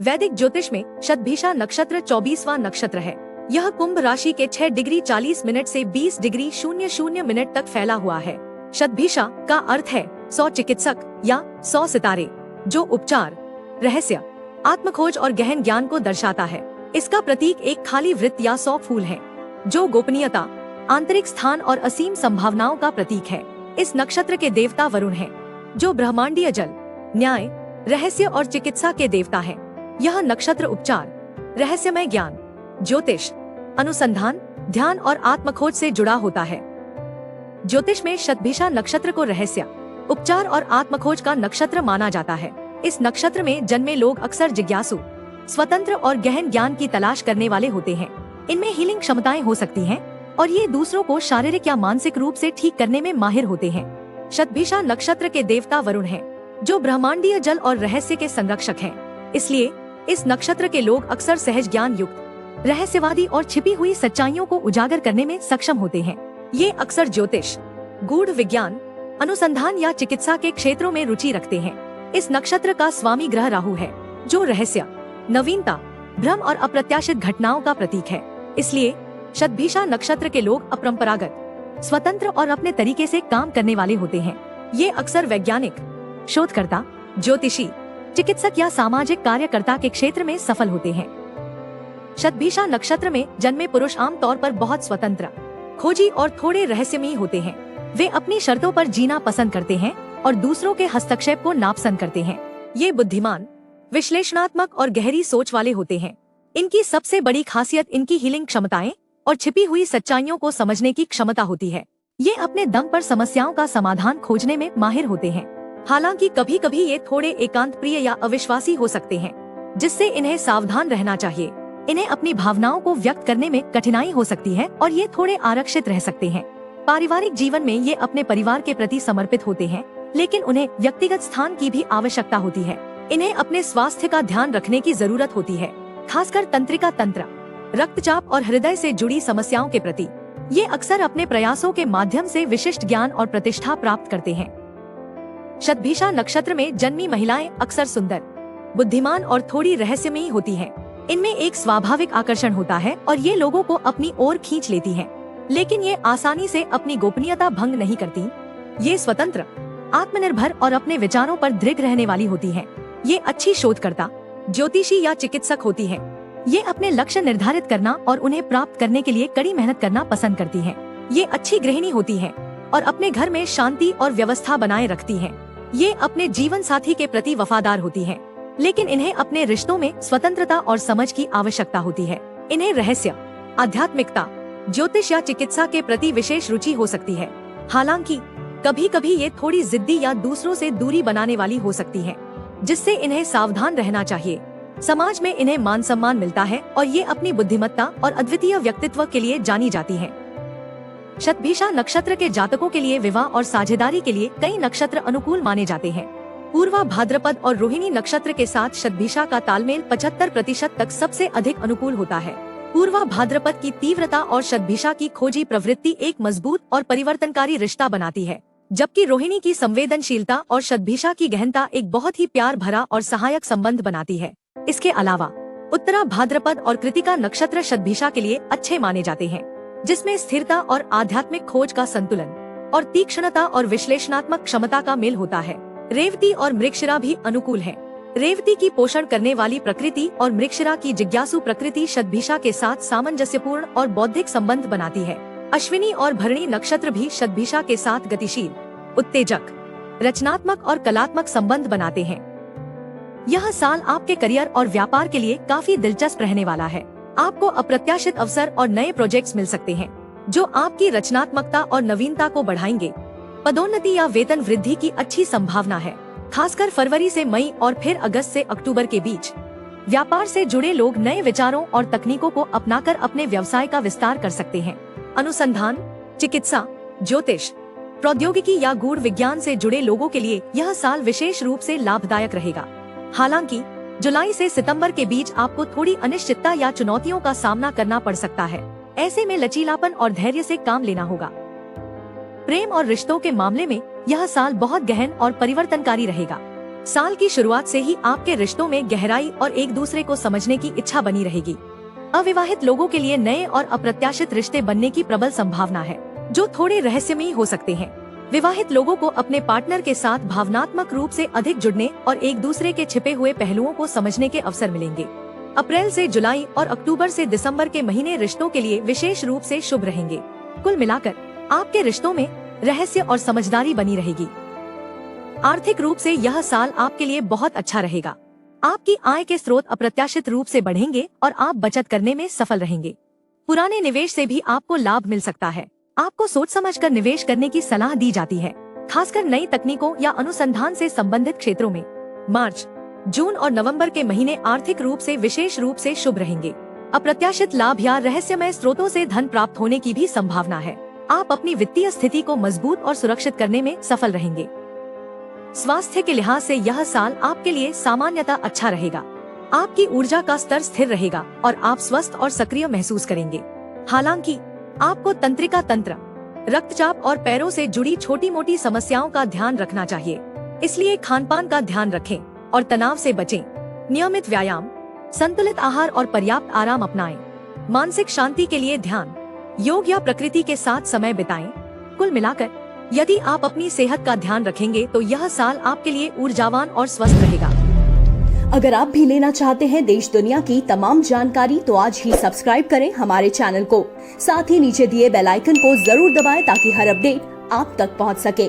वैदिक ज्योतिष में शतभिषा नक्षत्र 24वां नक्षत्र है। यह कुंभ राशि के 6 डिग्री 40 मिनट से 20 डिग्री 00 मिनट तक फैला हुआ है। शतभिषा का अर्थ है 100 चिकित्सक या 100 सितारे, जो उपचार, रहस्य, आत्मखोज और गहन ज्ञान को दर्शाता है। इसका प्रतीक एक खाली वृत्त या 100 फूल है, जो गोपनीयता, आंतरिक स्थान और असीम संभावनाओं का प्रतीक है। इस नक्षत्र के देवता वरुण हैं, जो ब्रह्मांडीय जल, न्याय, रहस्य और चिकित्सा के देवता हैं। यह नक्षत्र उपचार, रहस्यमय ज्ञान, ज्योतिष, अनुसंधान, ध्यान और आत्मखोज से जुड़ा होता है। ज्योतिष में शतभिषा नक्षत्र को रहस्य, उपचार और आत्मखोज का नक्षत्र माना जाता है। इस नक्षत्र में जन्मे लोग अक्सर जिज्ञासु, स्वतंत्र और गहन ज्ञान की तलाश करने वाले होते हैं। इनमें हीलिंग क्षमताएं हो सकती हैं और ये दूसरों को शारीरिक या मानसिक रूप से ठीक करने में माहिर होते हैं। शतभिषा नक्षत्र के देवता वरुण हैं, जो ब्रह्मांडीय जल और रहस्य के संरक्षक हैं। इसलिए इस नक्षत्र के लोग अक्सर सहज ज्ञान युक्त, रहस्यवादी और छिपी हुई सच्चाइयों को उजागर करने में सक्षम होते हैं। ये अक्सर ज्योतिष, गूढ़ विज्ञान, अनुसंधान या चिकित्सा के क्षेत्रों में रुचि रखते हैं। इस नक्षत्र का स्वामी ग्रह राहु है, जो रहस्य, नवीनता, भ्रम और अप्रत्याशित घटनाओं का प्रतीक है। इसलिए शतभिषा नक्षत्र के लोग अपरंपरागत, स्वतंत्र और अपने तरीके से काम करने वाले होते हैं। ये अक्सर वैज्ञानिक, शोधकर्ता, ज्योतिषी, चिकित्सक या सामाजिक कार्यकर्ता के क्षेत्र में सफल होते हैं। शतभिषा नक्षत्र में जन्मे पुरुष आमतौर पर बहुत स्वतंत्र, खोजी और थोड़े रहस्यमयी होते हैं। वे अपनी शर्तों पर जीना पसंद करते हैं और दूसरों के हस्तक्षेप को नापसंद करते हैं। ये बुद्धिमान, विश्लेषणात्मक और गहरी सोच वाले होते हैं। इनकी सबसे बड़ी खासियत इनकी हीलिंग क्षमताएं और छिपी हुई सच्चाइयों को समझने की क्षमता होती है। ये अपने दम पर समस्याओं का समाधान खोजने में माहिर होते हैं। हालांकि कभी कभी ये थोड़े एकांत प्रिय या अविश्वासी हो सकते हैं, जिससे इन्हें सावधान रहना चाहिए। इन्हें अपनी भावनाओं को व्यक्त करने में कठिनाई हो सकती है और ये थोड़े आरक्षित रह सकते हैं। पारिवारिक जीवन में ये अपने परिवार के प्रति समर्पित होते हैं, लेकिन उन्हें व्यक्तिगत स्थान की भी आवश्यकता होती है। इन्हें अपने स्वास्थ्य का ध्यान रखने की जरूरत होती है, खासकर तंत्रिका तंत्र, रक्तचाप और हृदय से जुड़ी समस्याओं के प्रति। ये अक्सर अपने प्रयासों के माध्यम से विशिष्ट ज्ञान और प्रतिष्ठा प्राप्त करते हैं। शतभिषा नक्षत्र में जन्मी महिलाएं अक्सर सुंदर, बुद्धिमान और थोड़ी रहस्यमयी होती हैं। इनमें एक स्वाभाविक आकर्षण होता है और ये लोगों को अपनी ओर खींच लेती हैं, लेकिन ये आसानी से अपनी गोपनीयता भंग नहीं करती। ये स्वतंत्र, आत्मनिर्भर और अपने विचारों पर दृढ़ रहने वाली होती हैं। ये अच्छी शोधकर्ता, ज्योतिषी या चिकित्सक होती हैं। ये अपने लक्ष्य निर्धारित करना और उन्हें प्राप्त करने के लिए कड़ी मेहनत करना पसंद करती हैं। ये अच्छी गृहिणी होती हैं और अपने घर में शांति और व्यवस्था बनाए रखती हैं। ये अपने जीवन साथी के प्रति वफादार होती हैं, लेकिन इन्हें अपने रिश्तों में स्वतंत्रता और समझ की आवश्यकता होती है। इन्हें रहस्य, आध्यात्मिकता, ज्योतिष या चिकित्सा के प्रति विशेष रुचि हो सकती है। हालांकि कभी कभी ये थोड़ी जिद्दी या दूसरों से दूरी बनाने वाली हो सकती है, जिससे इन्हें सावधान रहना चाहिए। समाज में इन्हें मान सम्मान मिलता है और ये अपनी बुद्धिमत्ता और अद्वितीय व्यक्तित्व के लिए जानी जाती हैं। शतभिषा नक्षत्र के जातकों के लिए विवाह और साझेदारी के लिए कई नक्षत्र अनुकूल माने जाते हैं। पूर्वा भाद्रपद और रोहिणी नक्षत्र के साथ शतभिषा का तालमेल 75% तक सबसे अधिक अनुकूल होता है। पूर्वा भाद्रपद की तीव्रता और शतभिषा की खोजी प्रवृत्ति एक मजबूत और परिवर्तनकारी रिश्ता बनाती है, जबकि रोहिणी की संवेदनशीलता और शतभिषा की गहनता एक बहुत ही प्यार भरा और सहायक संबंध बनाती है। इसके अलावा उत्तरा भाद्रपद और कृतिका नक्षत्र शतभिषा के लिए अच्छे माने जाते हैं, जिसमें स्थिरता और आध्यात्मिक खोज का संतुलन और तीक्ष्णता और विश्लेषणात्मक क्षमता का मेल होता है। रेवती और मृगशिरा भी अनुकूल हैं। रेवती की पोषण करने वाली प्रकृति और मृगशिरा की जिज्ञासु प्रकृति शतभिषा के साथ सामंजस्यपूर्ण और बौद्धिक संबंध बनाती है। अश्विनी और भरणी नक्षत्र भी शतभिषा के साथ गतिशील, उत्तेजक, रचनात्मक और कलात्मक संबंध बनाते हैं। यह साल आपके करियर और व्यापार के लिए काफी दिलचस्प रहने वाला है। आपको अप्रत्याशित अवसर और नए प्रोजेक्ट्स मिल सकते हैं, जो आपकी रचनात्मकता और नवीनता को बढ़ाएंगे। पदोन्नति या वेतन वृद्धि की अच्छी संभावना है, खासकर फरवरी से मई और फिर अगस्त से अक्टूबर के बीच। व्यापार से जुड़े लोग नए विचारों और तकनीकों को अपनाकर अपने व्यवसाय का विस्तार कर सकते हैं। अनुसंधान, चिकित्सा, ज्योतिष, प्रौद्योगिकी या गूढ़ विज्ञान से जुड़े लोगों के लिए यह साल विशेष रूप से लाभदायक रहेगा। हालांकि जुलाई से सितंबर के बीच आपको थोड़ी अनिश्चितता या चुनौतियों का सामना करना पड़ सकता है। ऐसे में लचीलापन और धैर्य से काम लेना होगा। प्रेम और रिश्तों के मामले में यह साल बहुत गहन और परिवर्तनकारी रहेगा। साल की शुरुआत से ही आपके रिश्तों में गहराई और एक दूसरे को समझने की इच्छा बनी रहेगी। अविवाहित लोगों के लिए नए और अप्रत्याशित रिश्ते बनने की प्रबल संभावना है, जो थोड़े रहस्यमयी हो सकते हैं। विवाहित लोगों को अपने पार्टनर के साथ भावनात्मक रूप से अधिक जुड़ने और एक दूसरे के छिपे हुए पहलुओं को समझने के अवसर मिलेंगे। अप्रैल से जुलाई और अक्टूबर से दिसंबर के महीने रिश्तों के लिए विशेष रूप से शुभ रहेंगे। कुल मिलाकर आपके रिश्तों में रहस्य और समझदारी बनी रहेगी। आर्थिक रूप से यह साल आपके लिए बहुत अच्छा रहेगा। आपकी आय के स्रोत अप्रत्याशित रूप से बढ़ेंगे और आप बचत करने में सफल रहेंगे। पुराने निवेश से भी आपको लाभ मिल सकता है। आपको सोच समझकर निवेश करने की सलाह दी जाती है, खासकर नई तकनीकों या अनुसंधान से संबंधित क्षेत्रों में। मार्च, जून और नवंबर के महीने आर्थिक रूप से विशेष रूप से शुभ रहेंगे। अप्रत्याशित लाभ या रहस्यमय स्रोतों से धन प्राप्त होने की भी संभावना है। आप अपनी वित्तीय स्थिति को मजबूत और सुरक्षित करने में सफल रहेंगे। स्वास्थ्य के लिहाज से यह साल आपके लिए सामान्यतः अच्छा रहेगा। आपकी ऊर्जा का स्तर स्थिर रहेगा और आप स्वस्थ और सक्रिय महसूस करेंगे। हालांकि आपको तंत्रिका तंत्र, रक्तचाप और पैरों से जुड़ी छोटी मोटी समस्याओं का ध्यान रखना चाहिए, इसलिए खानपान का ध्यान रखें और तनाव से बचें। नियमित व्यायाम, संतुलित आहार और पर्याप्त आराम अपनाएं। मानसिक शांति के लिए ध्यान, योग या प्रकृति के साथ समय बिताएं। कुल मिलाकर यदि आप अपनी सेहत का ध्यान रखेंगे तो यह साल आपके लिए ऊर्जावान और स्वस्थ रहेगा। अगर आप भी लेना चाहते हैं देश दुनिया की तमाम जानकारी तो आज ही सब्सक्राइब करें हमारे चैनल को। साथ ही नीचे दिए बेल आइकन को जरूर दबाएं ताकि हर अपडेट आप तक पहुंच सके।